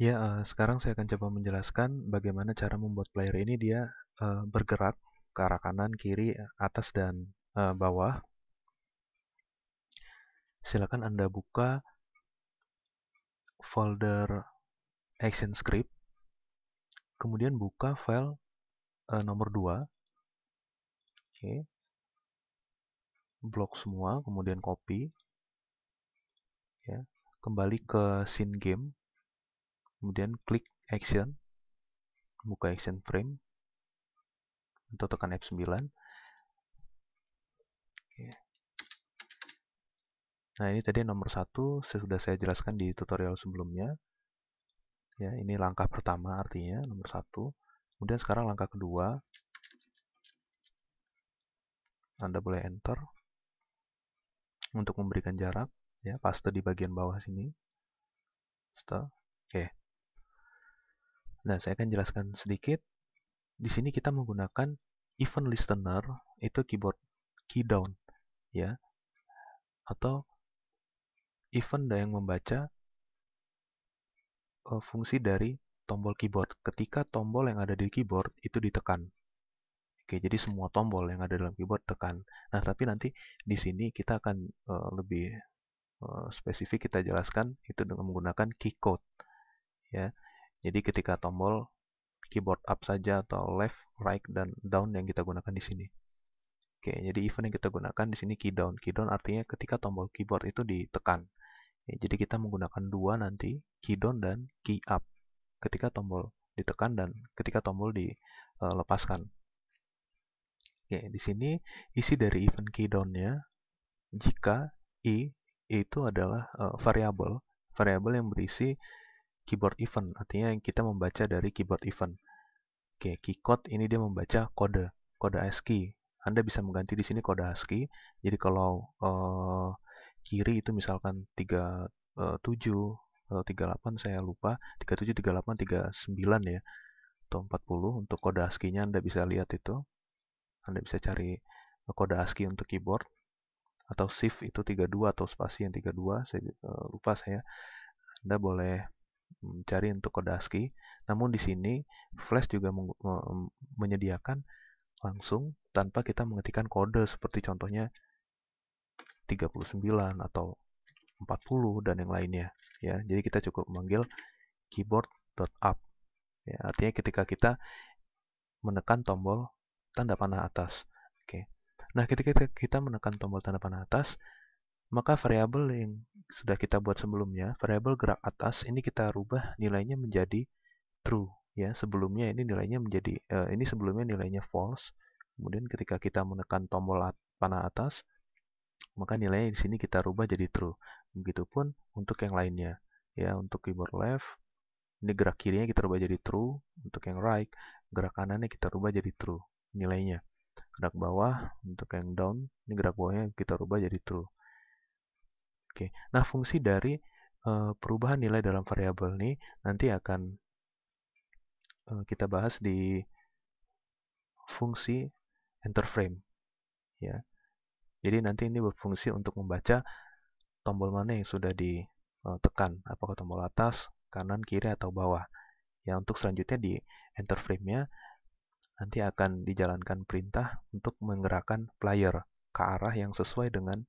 Ya, sekarang saya akan coba menjelaskan bagaimana cara membuat player ini dia bergerak ke arah kanan, kiri, atas, dan bawah. Silakan Anda buka folder Action Script, kemudian buka file nomor 2, oke, blok semua, kemudian copy, ya, kembali ke scene game, kemudian klik Action, buka Action Frame, atau tekan F9. Oke. Nah, ini tadi nomor 1 sudah saya jelaskan di tutorial sebelumnya. Ya, ini langkah pertama artinya nomor 1. Kemudian sekarang langkah kedua, Anda boleh enter untuk memberikan jarak, ya, paste di bagian bawah sini. Paste. Oke. Nah, saya akan jelaskan sedikit. Di sini kita menggunakan event listener, itu keyboard key down, ya, atau event yang membaca fungsi dari tombol keyboard ketika tombol yang ada di keyboard itu ditekan. Oke, jadi semua tombol yang ada dalam keyboard tekan. Nah, tapi nanti di sini kita akan lebih spesifik kita jelaskan itu dengan menggunakan key code, ya. Jadi ketika tombol keyboard up saja atau left, right, dan down yang kita gunakan di sini. Oke, jadi event yang kita gunakan di sini key down. Key down artinya ketika tombol keyboard itu ditekan. Ya, jadi kita menggunakan dua nanti, key down dan key up. Ketika tombol ditekan dan ketika tombol dilepaskan. Oke, di sini isi dari event key down-nya, jika i itu adalah variabel yang berisi keyboard event, artinya yang kita membaca dari keyboard event. Oke, key code ini dia membaca kode ASCII. Anda bisa mengganti di sini kode ASCII. Jadi kalau kiri itu misalkan 37 atau 38, saya lupa, 37, 38, 39 ya, atau 40 untuk kode ASCII-nya Anda bisa lihat itu. Anda bisa cari kode ASCII untuk keyboard, atau shift itu 32 atau spasi yang 32, saya lupa saya. Anda boleh mencari untuk kode ASCII. Namun di sini Flash juga menyediakan langsung tanpa kita mengetikkan kode seperti contohnya 39 atau 40 dan yang lainnya, ya. Jadi kita cukup memanggil keyboard.up, ya. Artinya ketika kita menekan tombol tanda panah atas. Oke. Nah, ketika kita menekan tombol tanda panah atas, maka variabel yang sudah kita buat sebelumnya, variabel gerak atas, ini kita rubah nilainya menjadi true, ya. Sebelumnya ini nilainya menjadi ini sebelumnya nilainya false. Kemudian ketika kita menekan tombol panah atas, maka nilainya di sini kita rubah jadi true. Begitupun untuk yang lainnya, ya. Untuk keyboard left, ini gerak kirinya kita rubah jadi true. Untuk yang right, gerak kanannya kita rubah jadi true nilainya. Gerak bawah untuk yang down, ini gerak bawahnya kita rubah jadi true. Oke. Nah, fungsi dari perubahan nilai dalam variabel ini nanti akan kita bahas di fungsi enter frame, ya. Jadi nanti ini berfungsi untuk membaca tombol mana yang sudah ditekan, apakah tombol atas, kanan, kiri, atau bawah. Ya, untuk selanjutnya di enter frame-nya nanti akan dijalankan perintah untuk menggerakkan player ke arah yang sesuai dengan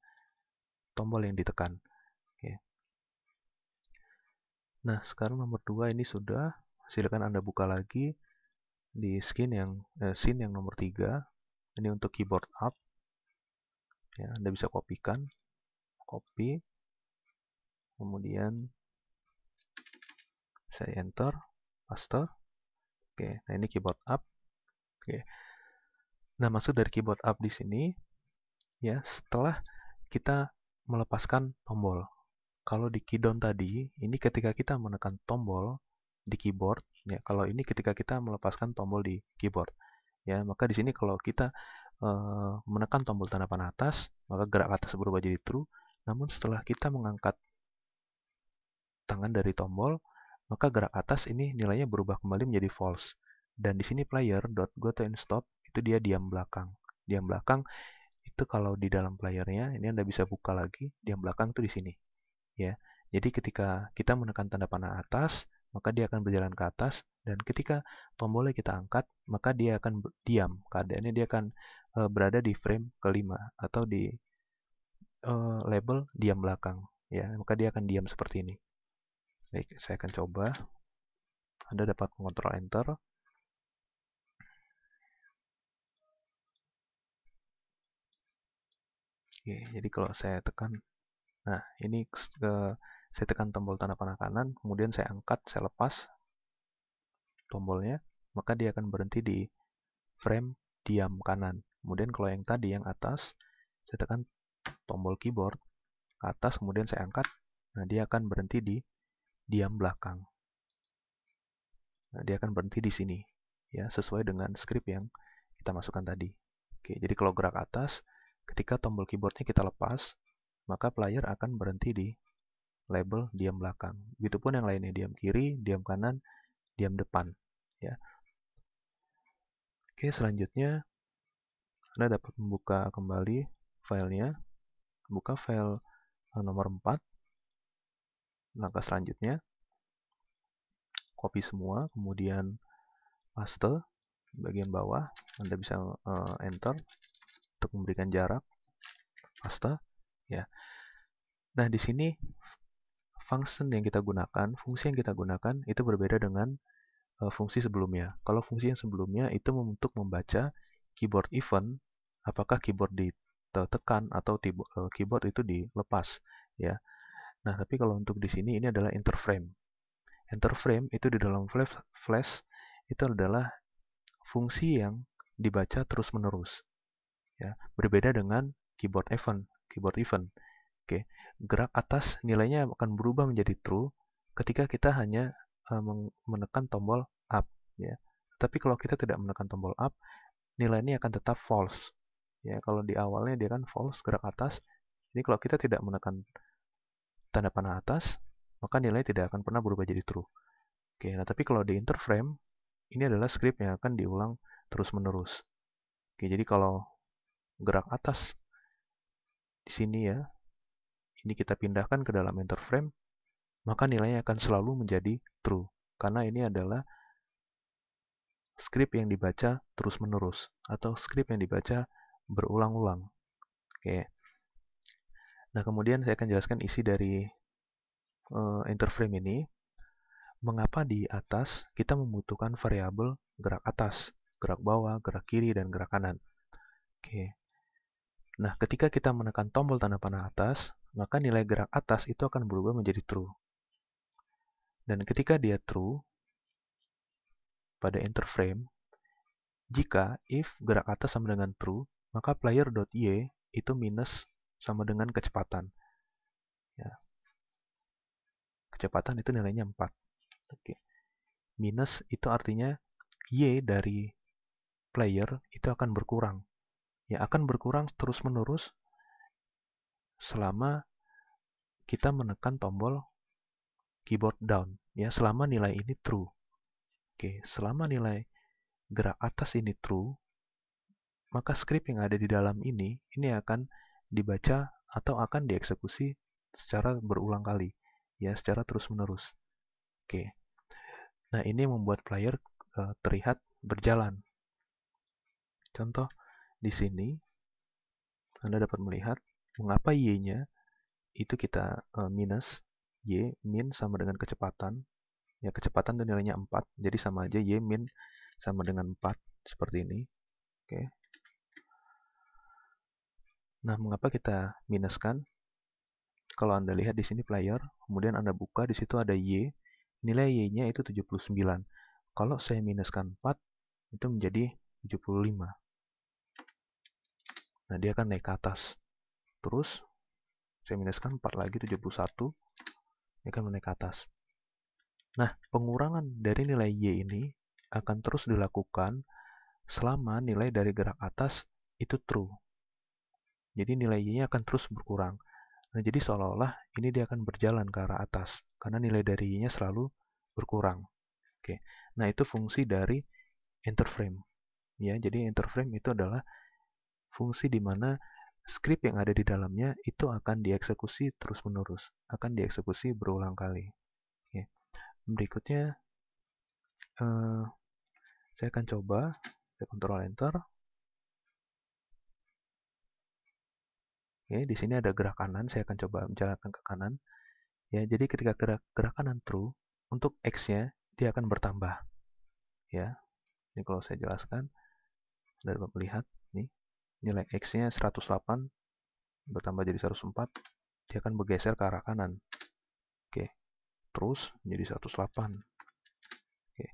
tombol yang ditekan. Oke. Nah, sekarang nomor 2 ini sudah. Silakan Anda buka lagi di scene yang nomor 3. Ini untuk keyboard up. Ya, Anda bisa kopikan, copy, kemudian saya enter, paste. Oke, nah ini keyboard up. Oke. Nah, maksud dari keyboard up di sini, ya, setelah kita melepaskan tombol. Kalau di key down tadi, ini ketika kita menekan tombol di keyboard, ya, kalau ini ketika kita melepaskan tombol di keyboard, ya, maka di sini kalau kita menekan tombol tanda panah atas, maka gerak atas berubah jadi true. Namun setelah kita mengangkat tangan dari tombol, maka gerak atas ini nilainya berubah kembali menjadi false. Dan di sini player.goToInStop itu dia diam belakang. Diam belakang itu kalau di dalam playernya, ini Anda bisa buka lagi, diam belakang itu di sini, ya. Jadi ketika kita menekan tanda panah atas, maka dia akan berjalan ke atas, dan ketika tombolnya kita angkat, maka dia akan diam. Keadaannya dia akan berada di frame kelima atau di label diam belakang, ya. Maka dia akan diam seperti ini. Baik, saya akan coba. Anda dapat mengontrol enter. Oke, jadi kalau saya tekan, nah ini saya tekan tombol tanda panah kanan, kemudian saya angkat, saya lepas tombolnya, maka dia akan berhenti di frame diam kanan. Kemudian kalau yang tadi yang atas, saya tekan tombol keyboard ke atas, kemudian saya angkat, nah dia akan berhenti di diam belakang. Nah, dia akan berhenti di sini, ya, sesuai dengan script yang kita masukkan tadi. Oke, jadi kalau gerak atas, ketika tombol keyboardnya kita lepas, maka player akan berhenti di label diam belakang. Begitupun yang lainnya, diam kiri, diam kanan, diam depan. Ya. Oke, selanjutnya Anda dapat membuka kembali filenya, buka file nomor 4. Langkah selanjutnya, copy semua, kemudian paste bagian bawah. Anda bisa enter untuk memberikan jarak, paste. Ya. Nah, di sini fungsi yang kita gunakan itu berbeda dengan fungsi sebelumnya. Kalau fungsi yang sebelumnya itu untuk membaca keyboard event, apakah keyboard ditekan atau keyboard itu dilepas, ya. Nah, tapi kalau untuk di sini ini adalah interframe. Interframe itu di dalam Flash itu adalah fungsi yang dibaca terus-menerus, ya. Berbeda dengan keyboard event. Oke, gerak atas nilainya akan berubah menjadi true ketika kita hanya menekan tombol up, ya. Tapi kalau kita tidak menekan tombol up, nilai ini akan tetap false. Ya, kalau di awalnya dia kan false gerak atas. Jadi kalau kita tidak menekan tanda panah atas, maka nilai tidak akan pernah berubah jadi true. Oke, nah tapi kalau di interframe, ini adalah script yang akan diulang terus-menerus. Oke, jadi kalau gerak atas di sini, ya, ini kita pindahkan ke dalam interframe, maka nilainya akan selalu menjadi true. Karena ini adalah script yang dibaca terus-menerus atau script yang dibaca berulang-ulang. Oke. Nah, kemudian saya akan jelaskan isi dari interframe ini. Mengapa di atas kita membutuhkan variabel gerak atas, gerak bawah, gerak kiri, dan gerak kanan. Oke. Nah, ketika kita menekan tombol tanda panah atas, maka nilai gerak atas itu akan berubah menjadi true. Dan ketika dia true, pada interframe, jika if gerak atas sama dengan true, maka player.y itu minus sama dengan kecepatan. Ya. Kecepatan itu nilainya 4. Oke. Minus itu artinya y dari player itu akan berkurang. Ya, akan berkurang terus-menerus selama kita menekan tombol keyboard down. Ya, selama nilai ini true. Oke, selama nilai gerak atas ini true, maka script yang ada di dalam ini akan dibaca atau akan dieksekusi secara berulang kali, ya, secara terus-menerus. Oke. Nah, ini membuat player terlihat berjalan. Contoh di sini Anda dapat melihat mengapa y-nya itu kita minus, y min sama dengan kecepatan. Ya, kecepatan itu nilainya 4, jadi sama aja y min sama dengan 4 seperti ini. Oke. Nah, mengapa kita minuskan? Kalau Anda lihat di sini player, kemudian Anda buka, di situ ada y, nilai y-nya itu 79. Kalau saya minuskan 4, itu menjadi 75. Nah, dia akan naik ke atas. Terus, saya minuskan 4 lagi, 71. Dia akan naik ke atas. Nah, pengurangan dari nilai y ini akan terus dilakukan selama nilai dari gerak atas itu true. Jadi nilai y-nya akan terus berkurang. Nah, jadi seolah-olah ini dia akan berjalan ke arah atas, karena nilai dari y-nya selalu berkurang. Oke. Nah, itu fungsi dari interframe. Ya, jadi interframe itu adalah fungsi di mana script yang ada di dalamnya itu akan dieksekusi terus-menerus, akan dieksekusi berulang kali. Oke. Berikutnya saya akan coba, saya Ctrl Enter. Oke, di sini ada gerak kanan, saya akan coba menjalankan ke kanan. Ya, jadi ketika gerak kanan true, untuk X-nya dia akan bertambah. Ya, ini kalau saya jelaskan, dapat melihat nih, nilai X-nya 108 bertambah jadi 104, dia akan bergeser ke arah kanan. Oke, terus menjadi 108. Oke.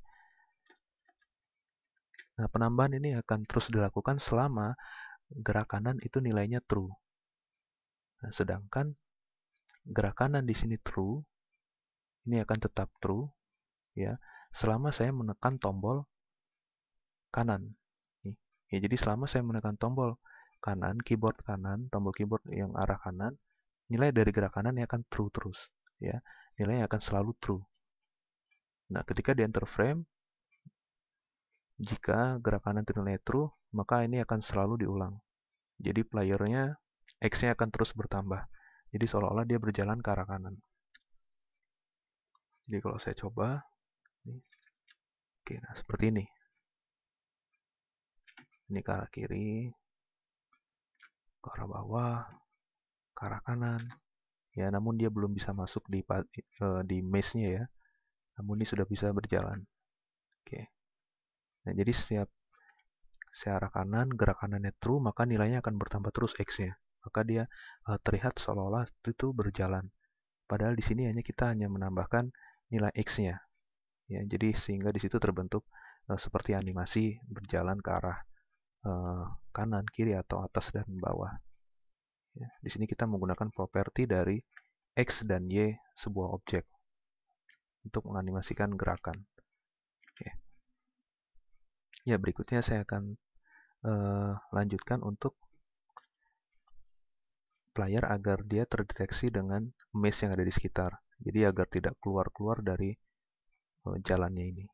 Nah, penambahan ini akan terus dilakukan selama gerak kanan itu nilainya true. Nah, sedangkan gerak kanan di sini true, ini akan tetap true, ya, selama saya menekan tombol kanan. Ya, jadi selama saya menekan tombol kanan, keyboard kanan, tombol keyboard yang arah kanan, nilai dari gerak kanan ini akan true terus, ya, nilainya akan selalu true. Nah, ketika di enter frame, jika gerak kanan itu nilai true, maka ini akan selalu diulang. Jadi playernya X-nya akan terus bertambah. Jadi seolah-olah dia berjalan ke arah kanan. Jadi kalau saya coba, oke, nah seperti ini. Ini ke arah kiri, ke arah bawah, ke arah kanan. Ya, namun dia belum bisa masuk di mesh-nya ya. Namun ini sudah bisa berjalan. Oke. Nah, jadi setiap saya arah kanan, gerak kanannya true, maka nilainya akan bertambah terus X-nya. Maka dia terlihat seolah-olah itu berjalan. Padahal di sini kita hanya menambahkan nilai X-nya. Ya, jadi sehingga di situ terbentuk seperti animasi berjalan ke arah kanan, kiri, atau atas dan bawah. Ya, di sini kita menggunakan properti dari X dan Y sebuah objek untuk menganimasikan gerakan. Ya, ya berikutnya saya akan lanjutkan untuk player agar dia terdeteksi dengan mesh yang ada di sekitar. Jadi agar tidak keluar-keluar dari jalannya ini.